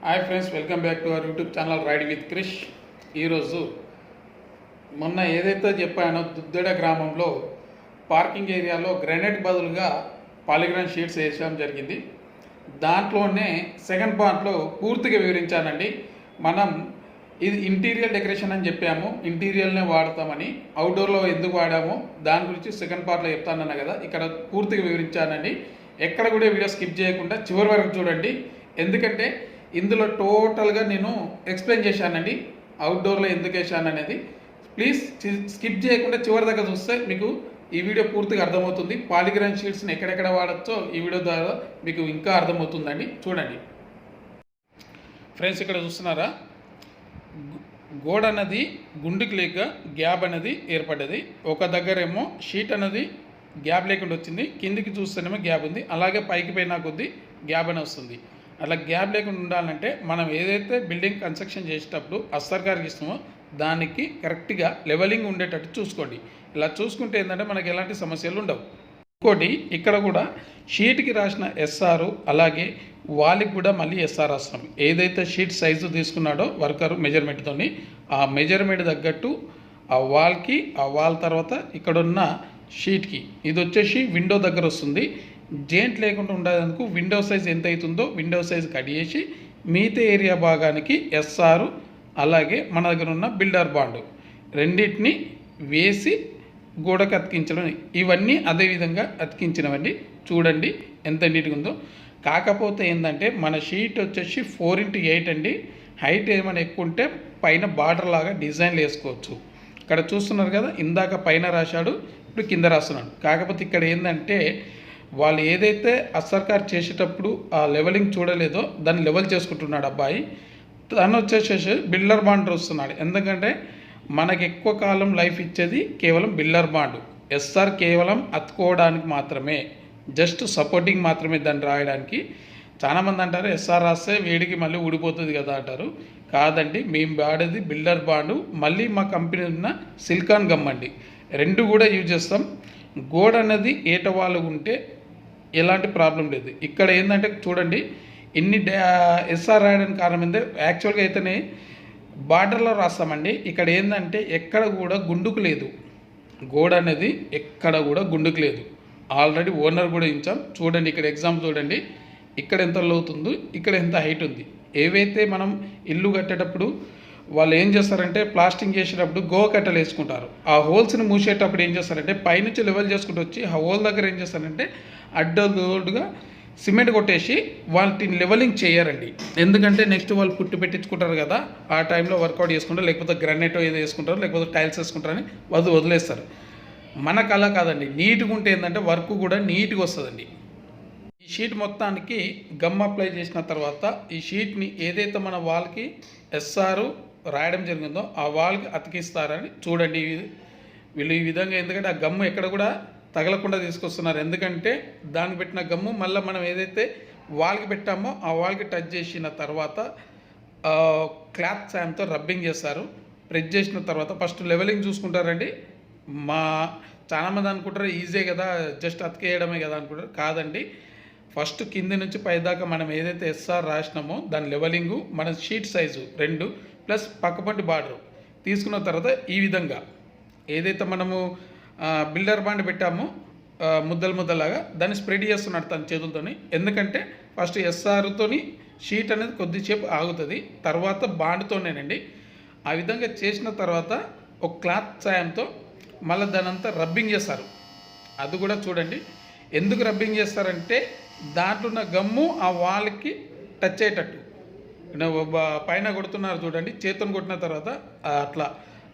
Hi friends, welcome back to our YouTube channel ride with Krish. ఈరోజు మొన్న ఏదైతే చెప్పానో దుద్దెడ గ్రామంలో పార్కింగ్ ఏరియాలో గ్రానైట్ బదులుగా పాలిగ్రాన్ షీట్స్ వేసడం జరిగింది. దాంట్లోనే సెకండ్ పార్ట్లో పూర్తిగా వివరించానండి. మనం ఇది ఇంటీరియర్ డెకరేషన్ అని చెప్పాము, ఇంటీరియర్నే వాడతామని. అవుట్డోర్లో ఎందుకు వాడామో దాని గురించి సెకండ్ పార్ట్లో చెప్తానన్నా కదా, ఇక్కడ పూర్తిగా వివరించానండి. ఎక్కడ కూడా వీడియో స్కిప్ చేయకుండా చివరి వరకు చూడండి. ఎందుకంటే ఇందులో టోటల్గా నేను ఎక్స్ప్లెయిన్ చేశానండి, అవుట్డోర్లో ఎందుకు వేసాను అనేది. ప్లీజ్ స్కిప్ చేయకుండా చివరి దాకా చూస్తే మీకు ఈ వీడియో పూర్తిగా అర్థమవుతుంది. పాలిగ్రాన్ షీట్స్ని ఎక్కడెక్కడ వాడచ్చో ఈ వీడియో ద్వారా మీకు ఇంకా అర్థమవుతుందండి. చూడండి ఫ్రెండ్స్, ఇక్కడ చూస్తున్నారా, గోడ అనేది గుండుకు లేక గ్యాప్ అనేది ఏర్పడ్డది. ఒక దగ్గరేమో షీట్ అనేది గ్యాప్ లేకుండా వచ్చింది, కిందికి చూస్తేనేమో గ్యాప్ ఉంది, అలాగే పైకి పోయినా కొద్దీ గ్యాప్ అని వస్తుంది. అలా గ్యాప్ లేకుండా ఉండాలంటే మనం ఏదైతే బిల్డింగ్ కన్స్ట్రక్షన్ చేసేటప్పుడు అస్తర్కారికి ఇస్తామో దానికి కరెక్ట్గా లెవెలింగ్ ఉండేటట్టు చూసుకోండి. ఇలా చూసుకుంటే ఏంటంటే మనకి ఎలాంటి సమస్యలు ఉండవు. ఇంకోటి, ఇక్కడ కూడా షీట్కి రాసిన ఎస్ఆర్, అలాగే వాల్కి కూడా మళ్ళీ ఎస్ఆర్ రాస్తున్నాం. ఏదైతే షీట్ సైజు తీసుకున్నాడో వర్కర్ మెజర్మెంట్తోని, ఆ మెజర్మెంట్ తగ్గట్టు ఆ వాల్కి, ఆ వాల్ తర్వాత ఇక్కడున్న షీట్కి, ఇది వచ్చేసి విండో దగ్గర వస్తుంది. జెయింట్ లేకుండా ఉండేందుకు విండో సైజ్ ఎంత అవుతుందో విండో సైజ్ కట్ చేసి మిగతా ఏరియా భాగానికి ఎస్ఆర్, అలాగే మన దగ్గర ఉన్న బిల్డర్ బాండ్ రెండింటిని వేసి గోడకు అతికించడం. ఇవన్నీ అదేవిధంగా అతికించినవండి. చూడండి ఎంత నీట్గా ఉందో. కాకపోతే ఏంటంటే మన షీట్ వచ్చేసి 4x8 అండి. హైట్ ఏమైనా ఎక్కువ ఉంటే పైన బార్డర్ లాగా డిజైన్లు వేసుకోవచ్చు. ఇక్కడ చూస్తున్నారు కదా, ఇందాక పైన రాశాడు, ఇప్పుడు కింద రాస్తున్నాడు. కాకపోతే ఇక్కడ ఏంటంటే వాళ్ళు ఏదైతే అసర్కార్ చేసేటప్పుడు ఆ లెవెలింగ్ చూడలేదో దాన్ని లెవెల్ చేసుకుంటున్నాడు అబ్బాయి. తను వచ్చేసేసి బిల్డర్ బాండ్ వస్తున్నాడు. ఎందుకంటే మనకు ఎక్కువ కాలం లైఫ్ ఇచ్చేది కేవలం బిల్డర్ బాండ్. ఎస్ఆర్ కేవలం అతుకోవడానికి మాత్రమే, జస్ట్ సపోర్టింగ్ మాత్రమే దాన్ని రాయడానికి. చాలామంది అంటారు ఎస్ఆర్ రాస్తే వేడికి మళ్ళీ ఊడిపోతుంది కదా అంటారు. కాదండి, మేము వాడేది బిల్డర్ బాండు, మళ్ళీ మా కంపెనీ ఉన్న సిలికాన్ గమ్ అండి. రెండు కూడా యూజ్ చేస్తాం. గోడ అనేది ఏటవాళ్ళు ఉంటే ఎలాంటి ప్రాబ్లం లేదు. ఇక్కడ ఏంటంటే చూడండి, ఇన్ని ఎస్ఆర్ రాయడానికి కారణం ఏంటంటే యాక్చువల్గా అయితేనే బార్డర్లో రాస్తామండి. ఇక్కడ ఏంటంటే ఎక్కడ కూడా గుండుకు లేదు, గోడ అనేది ఎక్కడ కూడా గుండుకు లేదు. ఆల్రెడీ ఓనర్ కూడా ఇచ్చాం. చూడండి ఇక్కడ ఎగ్జాంపుల్ చూడండి, ఇక్కడ ఎంత లోతుందో, ఇక్కడ ఎంత హైట్ ఉంది. ఏవైతే మనం ఇల్లు కట్టేటప్పుడు వాళ్ళు ఏం చేస్తారంటే ప్లాస్టింగ్ చేసేటప్పుడు గో కట్టలు వేసుకుంటారు. ఆ హోల్స్ని మూసేటప్పుడు ఏం చేస్తారంటే పైనుంచి లెవెల్ చేసుకుంటూ వచ్చి ఆ హోల్ దగ్గర ఏం చేస్తారంటే అడ్డోడుగా సిమెంట్ కొట్టేసి వాటిని లెవెలింగ్ చేయరండి. ఎందుకంటే నెక్స్ట్ వాళ్ళు పుట్టి పెట్టించుకుంటారు కదా, ఆ టైంలో వర్కౌట్ చేసుకుంటారు, లేకపోతే గ్రానైట్ ఏదో వేసుకుంటారు, లేకపోతే టైల్స్ వేసుకుంటారని వదిలేస్తారు. మనకు అలా కాదండి, నీట్గా ఉంటే ఏంటంటే వర్క్ కూడా నీట్గా వస్తుందండి. ఈ షీట్ మొత్తానికి గమ్ అప్లై చేసిన తర్వాత ఈ షీట్ని ఏదైతే మన వాల్కి ఎస్ఆర్ రాయడం జరిగిందో ఆ వాల్కి అతికిస్తారని చూడండి. వీళ్ళు ఈ విధంగా, ఎందుకంటే ఆ గమ్ము ఎక్కడ కూడా తగలకుండా తీసుకొస్తున్నారు. ఎందుకంటే దానికి పెట్టిన గమ్ము మళ్ళీ మనం ఏదైతే వాల్కి పెట్టామో ఆ వాల్కి టచ్ చేసిన తర్వాత క్లాత్ సాయంతో రబ్బింగ్ చేస్తారు. ప్రెస్ చేసిన తర్వాత ఫస్ట్ లెవెలింగ్ చూసుకుంటారండి. చాలామంది అనుకుంటారు ఈజీ కదా, జస్ట్ అతికేయడమే కదా అనుకుంటారు. కాదండి, ఫస్ట్ కింది నుంచి పైదాకా మనం ఏదైతే ఎస్ఆర్ రాసినామో దాని లెవెలింగు, మన షీట్ సైజు 2 ప్లస్ పక్కపంటి బార్డర్ తీసుకున్న తర్వాత ఈ విధంగా ఏదైతే మనము బిల్డర్ బాండ్ పెట్టామో ముద్దలాగా దాన్ని స్ప్రెడ్ చేస్తున్నాడు తన చేతులతోని. ఎందుకంటే ఫస్ట్ ఎస్ఆర్తోని షీట్ అనేది కొద్దిసేపు ఆగుతుంది, తర్వాత బాండ్తోనేనండి. ఆ విధంగా చేసిన తర్వాత ఒక క్లాత్ సాయంతో మళ్ళీ దాని అంతా రబ్బింగ్ చేస్తారు. అది కూడా చూడండి. ఎందుకు రబ్బింగ్ చేస్తారంటే దాంట్లో ఉన్న గమ్ము ఆ వాల్కి టచ్ అయ్యేటట్టు. పైన కొడుతున్నారు చూడండి, చేతుని కొట్టిన తర్వాత అట్లా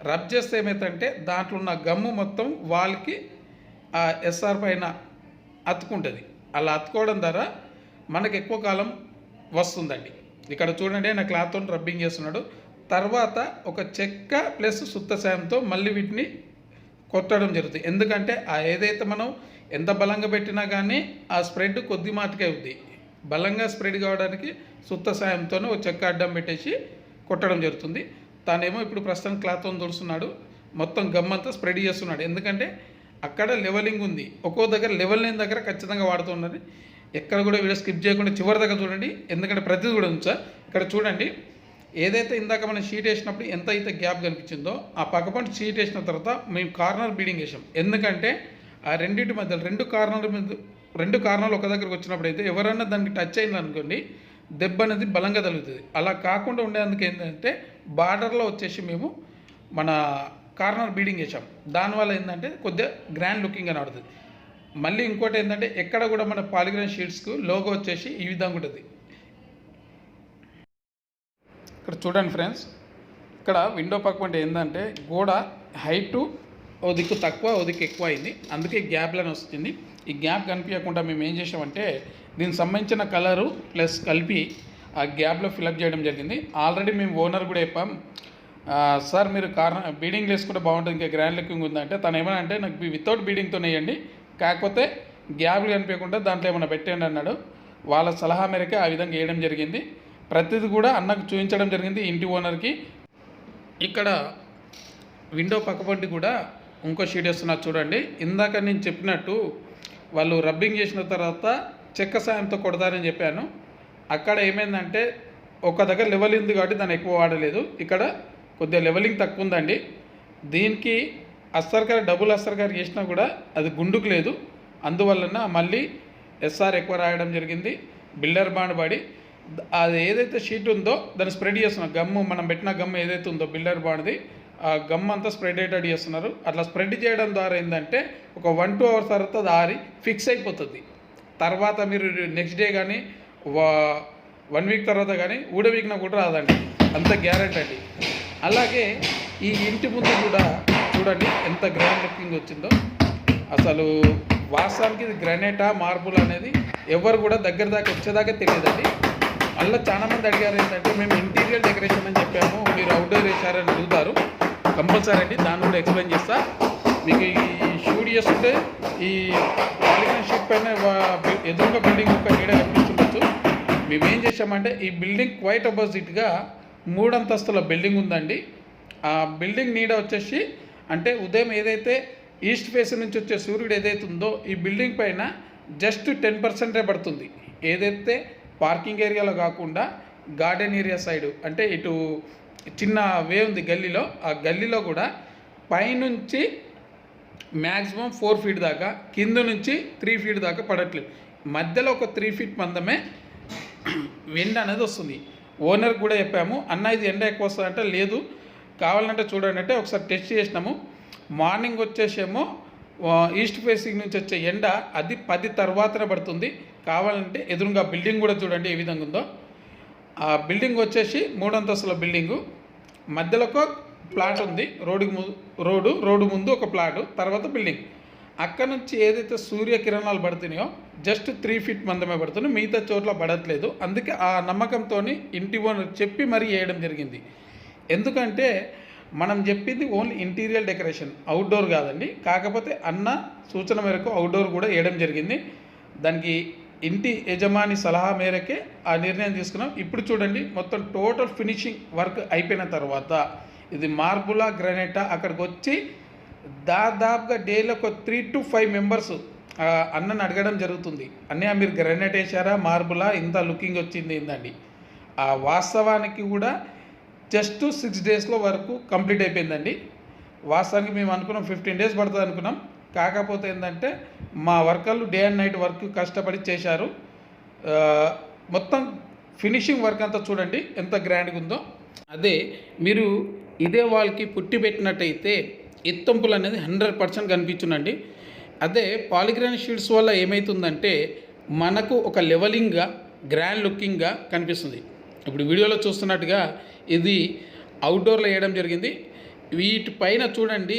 రబ్ చేస్తే ఏమవుతుందంటే దాంట్లో ఉన్న గమ్ము మొత్తం వాల్కి ఆ ఎస్ఆర్ పైన అతుకుంటుంది. అలా అతుకోవడం ద్వారా మనకు ఎక్కువ కాలం వస్తుందండి. ఇక్కడ చూడండి, నా క్లాత్తో రబ్బింగ్ చేస్తున్నాడు. తర్వాత ఒక చెక్క ప్లస్ సుత్త సాయంతో మళ్ళీ వీటిని కొట్టడం జరుగుతుంది. ఎందుకంటే ఆ ఏదైతే మనం ఎంత బలంగా పెట్టినా కానీ ఆ స్ప్రెడ్ కొద్ది మాటకే అవుతుంది. బలంగా స్ప్రెడ్ కావడానికి సుత్త సాయంతోనే ఒక చెక్క అడ్డం పెట్టేసి కొట్టడం జరుగుతుంది. తానేమో ఇప్పుడు ప్రస్తుతం క్లాత్తో తుడుస్తున్నాడు, మొత్తం గమ్మంతా స్ప్రెడ్ చేస్తున్నాడు. ఎందుకంటే అక్కడ లెవెలింగ్ ఉంది, ఒక్కో దగ్గర లెవెల్ లేని దగ్గర ఖచ్చితంగా వాడుతున్నది. ఎక్కడ కూడా వీడియో స్కిప్ చేయకుండా చివరి దాకా చూడండి, ఎందుకంటే ప్రతిదీ కూడా ఉంది సార్. ఇక్కడ చూడండి, ఏదైతే ఇందాక మనం షీట్ వేసినప్పుడు ఎంత అయితే గ్యాప్ కనిపించిందో ఆ పక్కపంటి షీట్ వేసిన తర్వాత మేము కార్నర్ బీడింగ్ వేసాం. ఎందుకంటే ఆ రెండింటి మధ్యలో రెండు కార్నర్లు ఒక దగ్గరకు వచ్చినప్పుడు అయితే ఎవరన్నా దానికి టచ్ అయింది అనుకోండి, దెబ్బ అనేది బలంగా తగులుతుంది. అలా కాకుండా ఉండేందుకు ఏంటంటే బార్డర్లో వచ్చేసి మేము మన కార్నర్ బీడింగ్ వేసాం. దానివల్ల ఏంటంటే కొద్దిగా గ్రాండ్ లుకింగ్ అని ఆడుతుంది. మళ్ళీ ఇంకోటి ఏంటంటే ఎక్కడ కూడా మన పాలిగ్రాన్ షీట్స్కు లోగో వచ్చేసి ఈ విధంగా ఉంటుంది. ఇక్కడ చూడండి ఫ్రెండ్స్, ఇక్కడ విండో పక్కన ఏంటంటే గోడ హైటు ఓ దిక్కు తక్కువ ఓ దిక్కు ఎక్కువ అయింది, అందుకే గ్యాప్లను వస్తుంది. ఈ గ్యాప్ కనిపించకుండా మేము ఏం చేసామంటే దీనికి సంబంధించిన కలరు ప్లస్ కలిపి ఆ గ్యాప్లో ఫిలప్ చేయడం జరిగింది. ఆల్రెడీ మేము ఓనర్ కూడా చెప్పాం, సార్ మీరు బీడింగ్ వేసుకుంటే బాగుంటుంది, ఇంకా గ్రాండ్ లుకింగ్ ఉందంటే తను ఏమైనా అంటే నాకు వితౌట్ బీడింగ్తో వేయండి, కాకపోతే గ్యాప్లు కనిపించకుండా దాంట్లో ఏమైనా పెట్టండి అన్నాడు. వాళ్ళ సలహా మేరకే ఆ విధంగా వేయడం జరిగింది. ప్రతిదీ కూడా అన్నకు చూపించడం జరిగింది ఇంటి ఓనర్కి. ఇక్కడ విండో పక్కపంటి కూడా ఇంకో షీట్ వేస్తున్నారు చూడండి. ఇందాక నేను చెప్పినట్టు వాళ్ళు రబ్బింగ్ చేసిన తర్వాత చెక్క సాయంతో కొడతారని చెప్పాను. అక్కడ ఏమైందంటే ఒక దగ్గర లెవెల్ ఉంది కాబట్టి దాన్ని ఎక్కువ వాడలేదు. ఇక్కడ కొద్దిగా లెవెలింగ్ తక్కువ ఉందండి. దీనికి అస్తర్కార్ డబుల్ అస్తర్కార్ చేసినా కూడా అది గుండుకు లేదు. అందువలన మళ్ళీ ఎస్ఆర్ ఎక్కువ రాయడం జరిగింది. బిల్డర్ బాండ్ పడి అది ఏదైతే షీట్ ఉందో దాన్ని స్ప్రెడ్ చేస్తున్నాం. గమ్ము మనం పెట్టిన గమ్ము ఏదైతే ఉందో బిల్డర్ బాండ్ది ఆ గమ్ అంతా స్ప్రెడ్ అయ్యేటట్టు చేస్తున్నారు. అట్లా స్ప్రెడ్ చేయడం ద్వారా ఏంటంటే ఒక 1-2 అవర్స్ తర్వాత దారి ఫిక్స్ అయిపోతుంది. తర్వాత మీరు నెక్స్ట్ డే కానీ 1 వీక్ తర్వాత కానీ ఊడవీకినా కూడా రాదండి, అంత గ్యారెంటీ అండి. అలాగే ఈ ఇంటి ముందు కూడా చూడండి ఎంత గ్రాండ్ లుకింగ్ వచ్చిందో. అసలు వాస్తవానికి ఇది గ్రానైటా మార్బుల్ అనేది ఎవరు కూడా దగ్గర దాకా వచ్చేదాకా తెలియదండి. అలా చాలామంది అడిగారు ఏంటంటే మేము ఇంటీరియర్ డెకరేషన్ అని చెప్పాము, మీరు అవుట్డోర్ వేసారని అడుగుతారు. కంపల్సరీ అండి, దాన్ని కూడా ఎక్స్ప్లెయిన్ చేస్తా. మీకు ఈ షూట్ చేస్తుంటే ఈ పాలిగ్రాన్ షీట్ పైన ఎదురుగా బిల్డింగ్ ఒక నీడ కనిపిస్తుండొచ్చు. మేము ఏం చేసామంటే ఈ బిల్డింగ్ క్వైట్ అపోజిట్గా 3 అంతస్తుల బిల్డింగ్ ఉందండి. ఆ బిల్డింగ్ నీడ వచ్చేసి అంటే ఉదయం ఏదైతే ఈస్ట్ ఫేస్ నుంచి వచ్చే సూర్యుడు ఏదైతే ఉందో ఈ బిల్డింగ్ పైన జస్ట్ 10% పడుతుంది. ఏదైతే పార్కింగ్ ఏరియాలో కాకుండా గార్డెన్ ఏరియా సైడు అంటే ఇటు చిన్న వే ఉంది గల్లీలో, ఆ గల్లీలో కూడా పైనుంచి మ్యాక్సిమం 4 ఫీట్ దాకా, కింద నుంచి 3 ఫీట్ దాకా పడట్లేదు. మధ్యలో ఒక 3 ఫీట్ మందమే ఎండ అనేది వస్తుంది. ఓనర్ కూడా చెప్పాము, అన్న ఇది ఎండ ఎక్కువ వస్తుంది అంటే లేదు, కావాలంటే చూడండి అంటే ఒకసారి టెస్ట్ చేసినాము. మార్నింగ్ వచ్చేసేమో ఈస్ట్ ఫేసింగ్ నుంచి వచ్చే ఎండ అది 10 తర్వాతనే పడుతుంది. కావాలంటే ఎదురుగా బిల్డింగ్ కూడా చూడండి ఏ విధంగా ఉందో. ఆ బిల్డింగ్ వచ్చేసి 3 అంతస్తుల బిల్డింగు, మధ్యలో ఒక ప్లాట్ ఉంది, రోడ్డు ముందు ఒక ప్లాటు, తర్వాత బిల్డింగ్. అక్కడ నుంచి ఏదైతే సూర్యకిరణాలు పడుతున్నాయో జస్ట్ 3 ఫీట్ మందమే పడుతున్నాయి, మిగతా చోట్ల పడట్లేదు. అందుకే ఆ నమ్మకంతో ఇంటి ఓనర్ చెప్పి మరీ వేయడం జరిగింది. ఎందుకంటే మనం చెప్పింది ఓన్లీ ఇంటీరియర్ డెకరేషన్, అవుట్డోర్ కాదండి. కాకపోతే అన్న సూచన మేరకు అవుట్డోర్ కూడా వేయడం జరిగింది. దానికి ఇంటి యజమాని సలహా మేరకే ఆ నిర్ణయం తీసుకున్నాం. ఇప్పుడు చూడండి మొత్తం టోటల్ ఫినిషింగ్ వర్క్ అయిపోయిన తర్వాత ఇది మార్బులా గ్రానైటా అక్కడికి వచ్చి దాదాపుగా డేలో ఒక 3 to 5 మెంబర్స్ అన్నని అడగడం జరుగుతుంది. అన్నయ్య మీరు గ్రానైట్ వేసారా మార్బులా ఇంత లుకింగ్ వచ్చింది ఏందండి. ఆ వాస్తవానికి కూడా జస్ట్ 6 డేస్లో వరకు కంప్లీట్ అయిపోయిందండి. వాస్తవానికి మేము అనుకున్నాం 15 డేస్ పడుతుంది అనుకున్నాం. కాకపోతే ఏంటంటే మా వర్కర్లు డే అండ్ నైట్ వర్క్ కష్టపడి చేశారు. మొత్తం ఫినిషింగ్ వర్క్ అంతా చూడండి ఎంత గ్రాండ్గా ఉందో. అదే మీరు ఇదే వాళ్ళకి పుట్టి పెట్టినట్టయితే ఎత్తంపులు అనేది 100% కనిపించునండి. అదే పాలిగ్రాన్ షీట్స్ వల్ల ఏమవుతుందంటే మనకు ఒక లెవెలింగ్గా గ్రాండ్ లుకింగ్గా కనిపిస్తుంది. ఇప్పుడు వీడియోలో చూస్తున్నట్టుగా ఇది అవుట్డోర్లో వేయడం జరిగింది. వీటిపైన చూడండి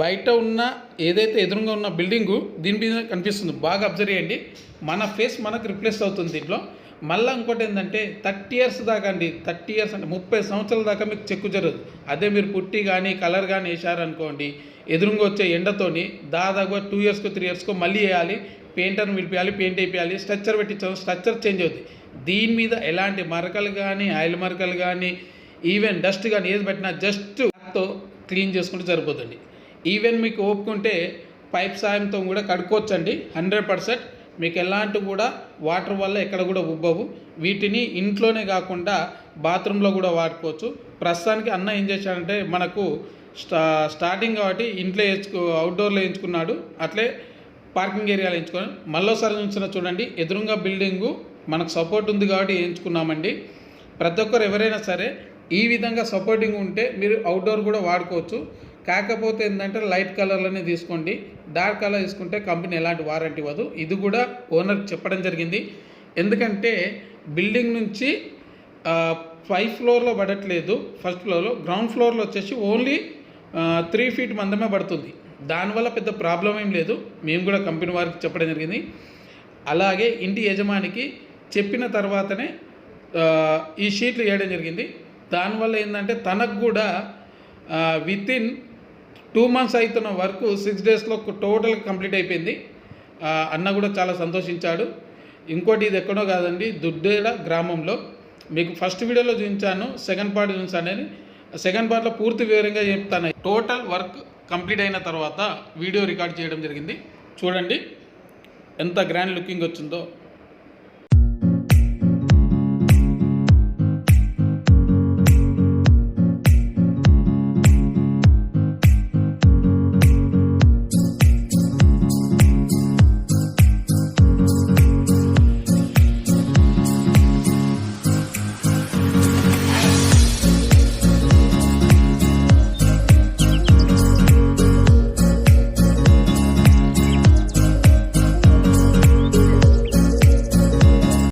బయట ఉన్న ఏదైతే ఎదురుగా ఉన్న బిల్డింగు దీని మీద కనిపిస్తుంది. బాగా అబ్జర్వ్ చేయండి, మన ఫేస్ మనకు రిప్లేస్ అవుతుంది దీంట్లో. మళ్ళీ ఇంకోటి ఏంటంటే 30 ఇయర్స్ దాకా అండి, 30 ఇయర్స్ అంటే 30 సంవత్సరాల దాకా మీకు చెక్కు జరగదు. అదే మీరు పుట్టి కానీ కలర్ కానీ వేసారనుకోండి, ఎదురుగా వచ్చే ఎండతోని దాదాపుగా 2 ఇయర్స్కో 3 ఇయర్స్కో మళ్ళీ వేయాలి, పెయింటర్ని విడిపించాలి, పెయింట్ వేయాలి, స్ట్రక్చర్ పెట్టించాలి, స్ట్రక్చర్ చేంజ్ అవుతుంది. దీని మీద ఎలాంటి మరకలు కానీ ఆయిల్ మరకలు కానీ ఈవెన్ డస్ట్ కానీ ఏది పెట్టినా జస్ట్ తో క్లీన్ చేసుకుంటే సరిపోతుంది. ఈవెన్ మీకు ఓపుకుంటే పైప్ సాయంతో కూడా కడుక్కోవచ్చండి 100%. మీకు ఎలాంటి కూడా వాటర్ వల్ల ఎక్కడ కూడా ఉబ్బవు. వీటిని ఇంట్లోనే కాకుండా బాత్రూంలో కూడా వాడుకోవచ్చు. ప్రస్తుతానికి అన్న ఏం చేశాడంటే మనకు స్టార్టింగ్ కాబట్టి ఇంట్లో అవుట్డోర్లో ఎంచుకున్నాడు, అట్లే పార్కింగ్ ఏరియాలో ఎంచుకొని మళ్ళీసారి చూసిన చూడండి ఎదురుగా బిల్డింగు మనకు సపోర్ట్ ఉంది కాబట్టి ఎంచుకున్నామండి. ప్రతి ఒక్కరు ఎవరైనా సరే ఈ విధంగా సపోర్టింగ్ ఉంటే మీరు అవుట్డోర్ కూడా వాడుకోవచ్చు. కాకపోతే ఏంటంటే లైట్ కలర్లోనే తీసుకోండి, డార్క్ కలర్ తీసుకుంటే కంపెనీ ఎలాంటి వారంటీ ఇవ్వదు. ఇది కూడా ఓనర్కి చెప్పడం జరిగింది. ఎందుకంటే బిల్డింగ్ నుంచి 5 ఫ్లోర్లో పడట్లేదు, ఫస్ట్ ఫ్లోర్లో, గ్రౌండ్ ఫ్లోర్లో వచ్చేసి ఓన్లీ 3 ఫీట్ మందమే పడుతుంది. దానివల్ల పెద్ద ప్రాబ్లం ఏం లేదు, మేము కూడా కంపెనీ వారికి చెప్పడం జరిగింది. అలాగే ఇంటి యజమానికి చెప్పిన తర్వాతనే ఈ షీట్లు వేయడం జరిగింది. దానివల్ల ఏంటంటే తనకు కూడా వితిన్ 2 మంత్స్ అవుతున్న వర్క్ 6 డేస్లో టోటల్ కంప్లీట్ అయిపోయింది. అన్న కూడా చాలా సంతోషించాడు. ఇంకోటి ఇది ఎక్కడో కాదండి, దుద్దేడ గ్రామంలో. మీకు ఫస్ట్ వీడియోలో చూపించాను, సెకండ్ పార్ట్ చూపించాను. సెకండ్ పార్ట్లో పూర్తి వివరంగా చెప్తాను. టోటల్ వర్క్ కంప్లీట్ అయిన తర్వాత వీడియో రికార్డ్ చేయడం జరిగింది. చూడండి ఎంత గ్రాండ్ లుకింగ్ వచ్చిందో.